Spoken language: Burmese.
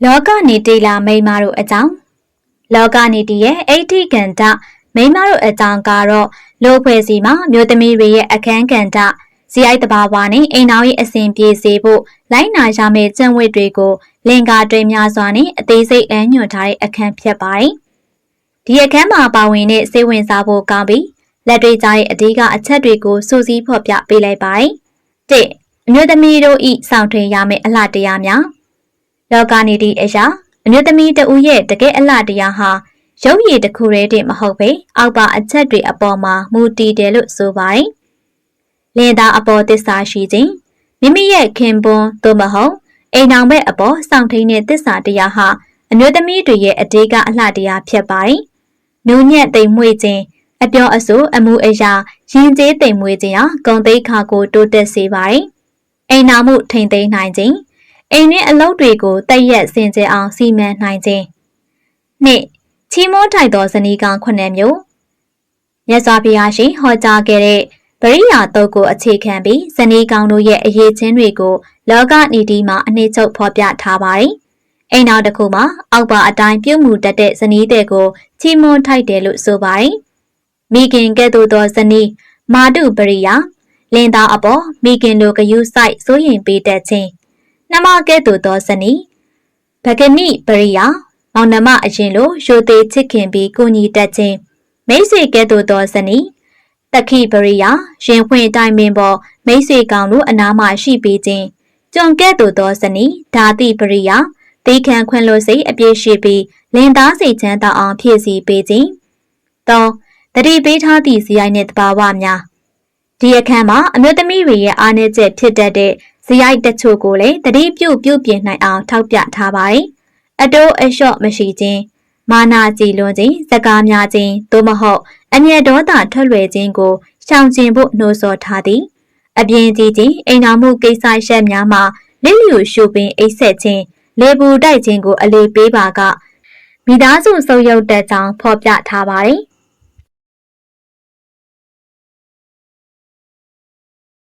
လောကနီတီလာမိန်းမတို့အကြောင်းလောကနီတီရဲ့အဋ္ဌိကန္တမိန်းမတို့အကြောင်းကတော့လူဖွဲ့စီမှာမျိုးသမီးတွေရဲ့အခန်းကဏ္ဍဇီအိုက်တဘာဝနဲ့အိမ်တော်ရဲ့အစဉ်ပြေစေဖို့လိုက်နာရမယ့်ကျင့်ဝတ်တွေကိုလင်္ကာတွေများစွာနဲ့အသေးစိတ်လမ်းညွှန်ထားတဲ့အခန်းဖြစ်ပါတယ်။ဒီအခန်းမှာပါဝင်တဲ့စိတ်ဝင်စားဖို့ကောင်းပြီးလက်တွေ့ကြရဲ့အဓိကအချက်တွေကိုစူးစီးဖော်ပြပေးလိုက်ပါတယ်။၁အမျိုးသမီးတို့ဤစောင့်ထွင်ရမယ့်အလှတရားများလောကနီတီအရာအမျိုးသမီးတဦးရဲ့တကယ်အလှတရားဟာရုပ်ရည်တစ်ခုတည်းတည်းမဟုတ်ပဲအောက်ပါအချက်တွေအပေါ်မှာမူတည်တယ်လို့ဆိုပါတယ်။လင်သားအပေါ်သစ္စာရှိခြင်းမိမိရဲ့ခင်ပွန်းသို့မဟုတ်အိမ်အောင်ဘက်အပေါ်စောင့်ထိန်တဲ့သစ္စာတရားဟာအမျိုးသမီးတွေရဲ့အဓိကအလှတရားဖြစ်ပါတယ်။နူးညံ့သိမ်မွေ့ခြင်းအပြောအဆိုအမှုအရာယဉ်ကျေးသိမ်မွေ့ခြင်းဟာဂုဏ်သိက္ခာကိုတိုးတက်စေပါတယ်။အိမ်အောင်မှုထိန်သိမ်းနိုင်ခြင်းအိမ်နဲ့အလုပ်တွေကိုတည့်ရက်စင်ကြယ်အောင်စီမံနိုင်ခြင်းနှစ်ချီးမွမ်းထိုက်သောဇနီးကောင်9မျိုးမြတ်စွာဘုရားရှင်ဟောကြားခဲ့တဲ့ပရိယာတုတ်ကိုအခြေခံပြီးဇနီးကောင်တို့ရဲ့အရေးချင်းတွေကိုလောကနီတီမှာအနှစ်ချုပ်ဖော်ပြထားပါတယ်။အိမ်နောက်တစ်ခုမှာအောက်ပါအတိုင်းပြုမှုတတ်တဲ့ဇနီးတွေကိုချီးမွမ်းထိုက်တယ်လို့ဆိုပါတယ်။မိခင်ကဲ့သို့သောဇနီးမာတုပရိယာလင်သားအပေါ်မိခင်လိုဂယုစိုက်စိုးရင်ပေးတတ်ခြင်းနှမကဲ့သို့သောဇနီးဗကနိပရိယာမောင်နှမအရင်လိုရိုသေချစ်ခင်ပြီးကိုညီတတ်ခြင်းမိတ်ဆွေကဲ့သို့သောဇနီးတခိပရိယာရင်ဖွင့်တိုင်ပင်ပေါ်မိတ်ဆွေကောင်တို့အနားမှရှိပေးခြင်းကျွန်ကဲ့သို့သောဇနီးဓာတိပရိယာသီးခံခွင့်လို့စိတ်အပြည့်ရှိပြီးလင်သားစိတ်ချမ်းသာအောင်ဖြည့်ဆည်းပေးခြင်း၃တတိပေးထားသည့်ဇီအိုက်နှင့်တဘာဝများဒီအခန်းမှာအမျိုးသမီးတွေရဲ့အားနည်းချက်ဖြစ်တတ်တဲ့ဇီအိုက်တချို့ကိုလည်းတတိပြုပြင်နိုင်အောင်ထောက်ပြထားပါတယ်။အတိုးအလျှော့မရှိခြင်းမာနာကြည်လွန်ခြင်းစကားများခြင်းသို့မဟုတ်အမျက်ဒေါသထွက်လွယ်ခြင်းကိုရှောင်ကျဉ်ဖို့နှိုးဆော်ထားသည်။အပြင်းကြီးခြင်းအိမ်တော်မှုကိစ္စရှက်များမှာလစ်လျူရှုပင်အိတ်ဆက်ခြင်းလေပူတိုက်ခြင်းကိုအလေးပေးပါကမိသားစုဆုပ်ယုပ်တတ်ကြောင်းဖော်ပြထားပါတယ်